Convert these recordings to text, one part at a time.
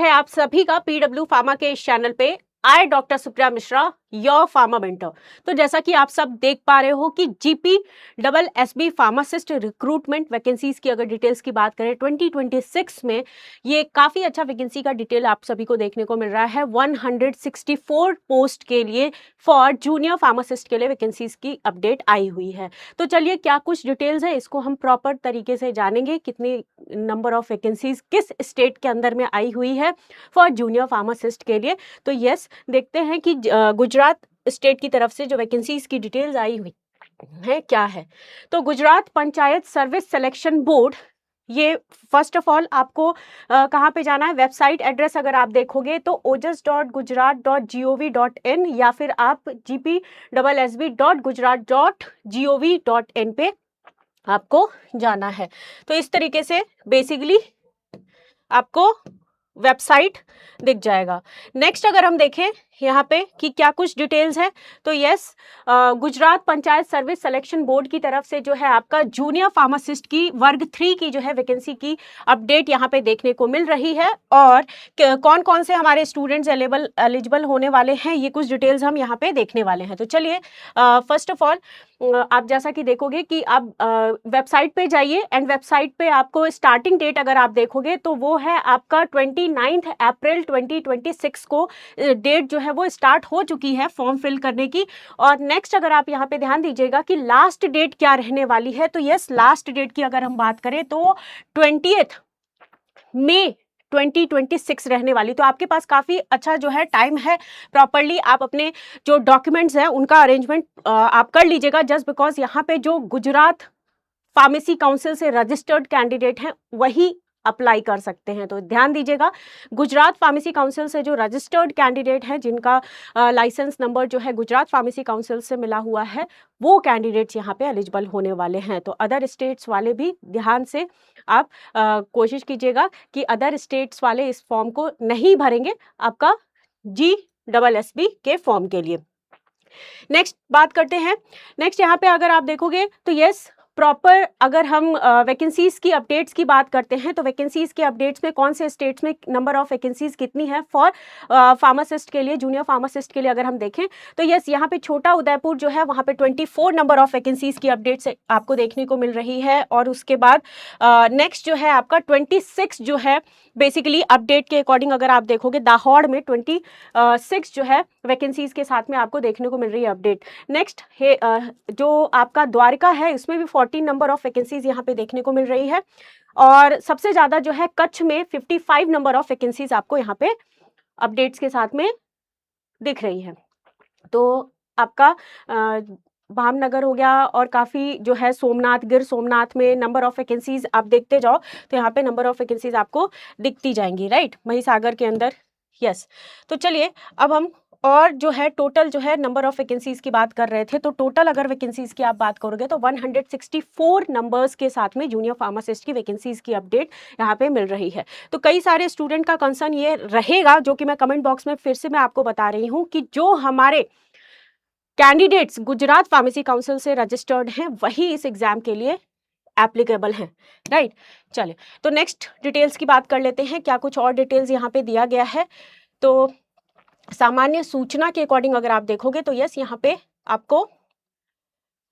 है आप सभी का पीडब्ल्यू फार्मा के इस चैनल पे। I doctor Supriya Mishra, your pharma mentor. तो जैसा कि आप सब देख पा रहे हो कि GP double SB pharmacist recruitment vacancies की अगर डिटेल्स की बात करें 2026 में ये काफ़ी अच्छा वैकेंसी का डिटेल आप सभी को देखने को मिल रहा है। 164 पोस्ट के लिए फॉर जूनियर फार्मासिस्ट के लिए वैकेंसीज की अपडेट आई हुई है। तो चलिए क्या कुछ डिटेल्स है इसको हम प्रॉपर तरीके से जानेंगे। कितनी नंबर ऑफ वैकेंसीज किस स्टेट के अंदर में आई हुई है फॉर जूनियर फार्मासिस्ट के लिए। तो यस, देखते हैं कि गुजरात स्टेट की तरफ से जो वैकेंसीज की डिटेल्स आई हुई है क्या है। तो Gujarat panchayat service selection board, ये फर्स्ट ऑफ ऑल आपको कहाँ पे जाना है, वेबसाइट एड्रेस अगर आप देखोगे तो ojas.gujarat.gov.in या फिर आप gp-sb.gujarat.gov.in पे आपको जाना है। तो इस तरीके से बेसिकली आपको वेबसाइट दिख जाएगा। नेक्स्ट अगर हम देखें यहाँ पे कि क्या कुछ डिटेल्स है, तो yes, Gujarat panchayat service selection board की तरफ से जो है आपका जूनियर फार्मासिस्ट की वर्ग 3 की जो है वैकेंसी की अपडेट यहाँ पे देखने को मिल रही है। और कौन कौन से हमारे स्टूडेंट्स एलिजिबल होने वाले हैं ये कुछ डिटेल्स हम यहाँ पे देखने वाले हैं। तो चलिए फर्स्ट ऑफ ऑल आप जैसा कि देखोगे कि आप वेबसाइट पे जाइए एंड वेबसाइट पे आपको स्टार्टिंग डेट अगर आप देखोगे तो वो है आपका 29 अप्रैल 2026 को डेट जो है वो स्टार्ट हो चुकी है फॉर्म फिल करने की। और नेक्स्ट अगर आप यहाँ पे ध्यान दीजिएगा कि लास्ट डेट क्या रहने वाली है, तो यस, लास्ट डेट की अगर हम बात करें तो 20 मई 2026 रहने वाली। तो आपके पास काफ़ी अच्छा जो है टाइम है, प्रॉपरली आप अपने जो डॉक्यूमेंट्स हैं उनका अरेंजमेंट आप कर लीजिएगा। जस्ट बिकॉज यहाँ पे जो गुजरात फार्मेसी काउंसिल से रजिस्टर्ड कैंडिडेट हैं वही अप्लाई कर सकते हैं। तो ध्यान दीजिएगा, गुजरात फार्मेसी काउंसिल से जो रजिस्टर्ड कैंडिडेट हैं जिनका लाइसेंस नंबर जो है गुजरात फार्मेसी काउंसिल से मिला हुआ है वो कैंडिडेट्स यहाँ पे एलिजिबल होने वाले हैं। तो अदर स्टेट्स वाले भी ध्यान से आप कोशिश कीजिएगा कि अदर स्टेट्स वाले इस फॉर्म को नहीं भरेंगे आपका GSSB के फॉर्म के लिए। नेक्स्ट बात करते हैं। नेक्स्ट यहाँ पे अगर आप देखोगे तो यस, प्रॉपर अगर हम वैकेंसीज की अपडेट्स की बात करते हैं तो वैकेंसीज के अपडेट्स में कौन से स्टेट्स में नंबर ऑफ वैकेंसीज कितनी है फॉर फार्मासिस्ट के लिए, जूनियर फार्मासिस्ट के लिए अगर हम देखें तो यस, यहाँ पे छोटा उदयपुर जो है वहाँ पे 24 नंबर ऑफ वैकेंसीज की अपडेट्स आपको देखने को मिल रही है। और उसके बाद नेक्स्ट जो है आपका 26 जो है बेसिकली अपडेट के अकॉर्डिंग अगर आप देखोगे दाहोद में 26 जो है वैकेंसीज के साथ में आपको देखने को मिल रही है अपडेट। नेक्स्ट है जो आपका द्वारका है इसमें भी 14 नंबर ऑफ वैकेंसीज यहाँ पे देखने को मिल रही है। और सबसे ज़्यादा जो है कच्छ में 55 नंबर ऑफ वैकेंसीज आपको यहाँ पे अपडेट्स के साथ में दिख रही है। तो आपका भावनगर हो गया और काफ़ी जो है सोमनाथ, गिर सोमनाथ में नंबर ऑफ वैकेंसीज आप देखते जाओ तो यहाँ पे नंबर ऑफ वैकेंसीज आपको दिखती जाएंगी, राइट, महिसागर के अंदर। यस, तो चलिए अब हम और जो है टोटल जो है नंबर ऑफ वैकेंसीज की बात कर रहे थे। तो टोटल अगर वैकेंसीज की आप बात करोगे तो 164 नंबर्स के साथ में जूनियर फार्मासिस्ट की वैकेंसीज की अपडेट यहाँ पे मिल रही है। तो कई सारे स्टूडेंट का कंसर्न ये रहेगा जो कि मैं कमेंट बॉक्स में फिर से मैं आपको बता रही हूँ कि जो हमारे कैंडिडेट्स गुजरात फार्मेसी काउंसिल से रजिस्टर्ड हैं वही इस एग्जाम के लिए एप्लीकेबल हैं, राइट। चलिए तो नेक्स्ट डिटेल्स की बात कर लेते हैं। क्या कुछ और डिटेल्स यहाँ पे दिया गया है, तो सामान्य सूचना के अकॉर्डिंग अगर आप देखोगे तो यस, यहाँ पे आपको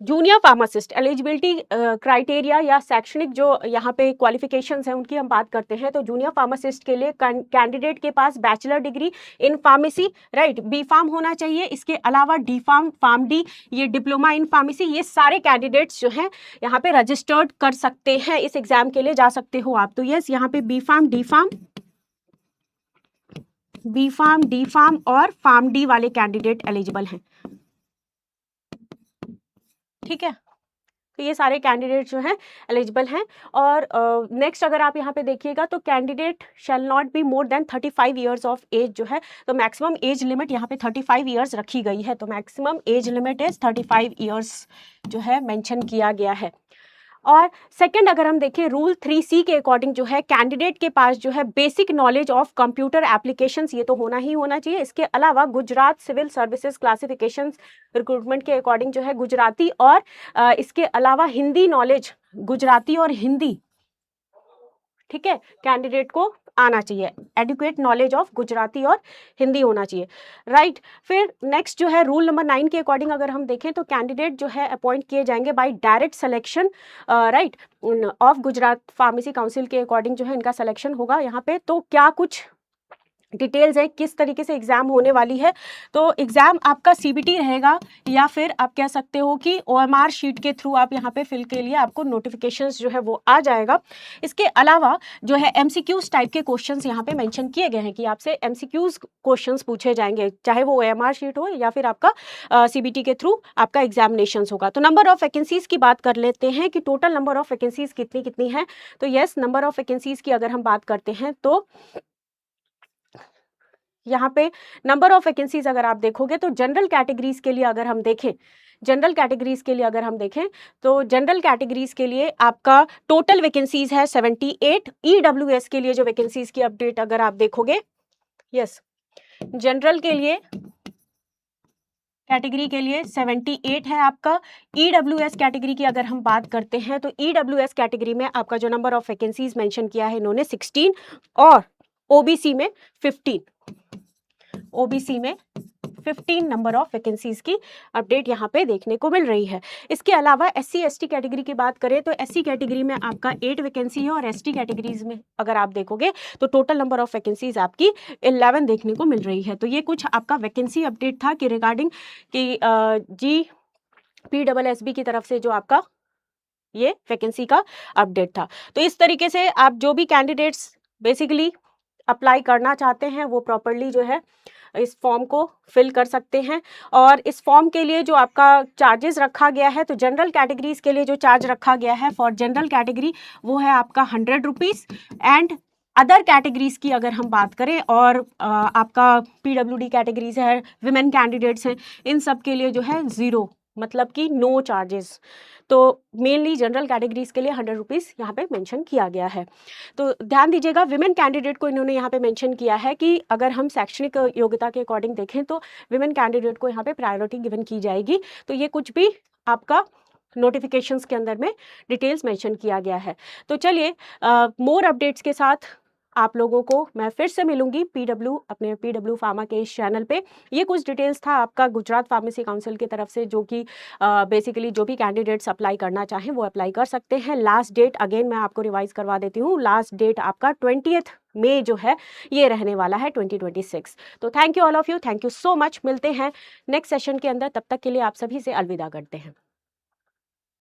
जूनियर फार्मासिस्ट एलिजिबिलिटी क्राइटेरिया या शैक्षणिक जो यहाँ पे क्वालिफिकेशंस हैं उनकी हम बात करते हैं। तो जूनियर फार्मासिस्ट के लिए कैंडिडेट के पास bachelor degree in pharmacy, right, B pharm होना चाहिए। इसके अलावा डी फार्म, फार्म डी, ये डिप्लोमा इन फार्मेसी, ये सारे कैंडिडेट्स जो हैं यहाँ पे रजिस्टर्ड कर सकते हैं, इस एग्जाम के लिए जा सकते हो आप। तो यस, यहाँ पे B pharm, D pharm, B pharm, D pharm और फार्म डी वाले कैंडिडेट एलिजिबल हैं, ठीक है। तो ये सारे कैंडिडेट जो हैं एलिजिबल हैं। और नेक्स्ट अगर आप यहाँ पे देखिएगा तो candidate shall not be more than 35 years of age जो है, तो मैक्सिमम एज लिमिट यहाँ पे 35 ईयर्स रखी गई है। तो maximum age limit is 35 years जो है मेंशन किया गया है। और सेकंड अगर हम देखें रूल 3C के अकॉर्डिंग जो है कैंडिडेट के पास जो है basic knowledge of computer applications ये तो होना ही होना चाहिए। इसके अलावा Gujarat civil services classifications recruitment के अकॉर्डिंग जो है गुजराती और इसके अलावा हिंदी नॉलेज, गुजराती और हिंदी, ठीक है, कैंडिडेट को आना चाहिए, एडुकेट नॉलेज ऑफ गुजराती और हिंदी होना चाहिए, राइट। फिर नेक्स्ट जो है रूल नंबर 9 के अकॉर्डिंग अगर हम देखें तो कैंडिडेट जो है अपॉइंट किए जाएंगे by direct selection, right, of Gujarat pharmacy council के अकॉर्डिंग जो है इनका सिलेक्शन होगा यहाँ पे। तो क्या कुछ डिटेल्स है किस तरीके से एग्जाम होने वाली है, तो एग्जाम आपका सीबीटी रहेगा या फिर आप कह सकते हो कि ओएमआर शीट के थ्रू आप यहाँ पे फिल के लिए आपको नोटिफिकेशंस जो है वो आ जाएगा। इसके अलावा जो है एमसीक्यूज टाइप के क्वेश्चंस यहाँ पे मेंशन किए गए हैं कि आपसे एमसीक्यूज क्वेश्चंस पूछे जाएंगे, चाहे वो ओएमआर शीट हो या फिर आपका सीबीटी के थ्रू आपका एग्जामिनेशन होगा। तो नंबर ऑफ वैकेंसीज की बात कर लेते हैं कि टोटल नंबर ऑफ वैकेंसीज कितनी कितनी है। तो यस, नंबर ऑफ वैकेंसीज की अगर हम बात करते हैं तो यहाँ पे नंबर ऑफ वैकेंसीज अगर आप देखोगे तो जनरल कैटेगरीज के लिए अगर हम देखें, जनरल कैटेगरीज के लिए अगर हम देखें तो जनरल कैटेगरीज के लिए आपका टोटल वैकेंसीज है 78। ईडब्ल्यूएस के लिए जो वैकेंसीज की अपडेट अगर आप देखोगे, यस, जनरल के लिए कैटेगरी के लिए 78 है आपका। ईडब्ल्यूएस कैटेगरी की अगर हम बात करते हैं तो ईडब्ल्यूएस कैटेगरी में आपका जो नंबर ऑफ वैकेंसीज मेंशन किया है इन्होंने 16 और ओबीसी में 15, ओबीसी में 15 नंबर ऑफ वैकेंसीज की अपडेट यहाँ पे देखने को मिल रही है। इसके अलावा एससी एसटी कैटेगरी की बात करें तो एससी कैटेगरी में आपका 8 वैकेंसी है और एसटी कैटेगरीज में अगर आप देखोगे तो टोटल नंबर ऑफ वैकेंसीज आपकी 11 देखने को मिल रही है। तो ये कुछ आपका वैकेंसी अपडेट था कि रिगार्डिंग कि जी PSSB की तरफ से जो आपका ये वैकेंसी का अपडेट था। तो इस तरीके से आप जो भी कैंडिडेट्स बेसिकली अप्लाई करना चाहते हैं वो प्रॉपरली जो है इस फॉर्म को फिल कर सकते हैं। और इस फॉर्म के लिए जो आपका चार्जेस रखा गया है, तो जनरल कैटेगरीज के लिए जो चार्ज रखा गया है फॉर जनरल कैटेगरी वो है आपका 100 रुपीज़। एंड अदर कैटेगरीज की अगर हम बात करें और आपका PWD कैटेगरीज है, विमेन कैंडिडेट्स हैं, इन सब के लिए जो है 0, मतलब कि नो चार्जेस। तो मेनली जनरल कैटेगरीज के लिए 100 रुपीज़ यहाँ पे मेंशन किया गया है। तो ध्यान दीजिएगा, विमेन कैंडिडेट को इन्होंने यहाँ पे मेंशन किया है कि अगर हम शैक्षणिक योग्यता के अकॉर्डिंग देखें तो विमेन कैंडिडेट को यहाँ पे प्रायोरिटी गिवन की जाएगी। तो ये कुछ भी आपका नोटिफिकेशंस के अंदर में डिटेल्स मेंशन किया गया है। तो चलिए मोर अपडेट्स के साथ आप लोगों को मैं फिर से मिलूंगी अपने PW फार्मा के इस चैनल पे। ये कुछ डिटेल्स था आपका गुजरात फार्मेसी काउंसिल की तरफ से, जो कि बेसिकली जो भी कैंडिडेट्स अप्लाई करना चाहें वो अप्लाई कर सकते हैं। लास्ट डेट अगेन मैं आपको रिवाइज करवा देती हूँ, लास्ट डेट आपका 20 मई जो है ये रहने वाला है 2026। तो thank you all of you, thank you so much. मिलते हैं नेक्स्ट सेशन के अंदर, तब तक के लिए आप सभी से अलविदा करते हैं।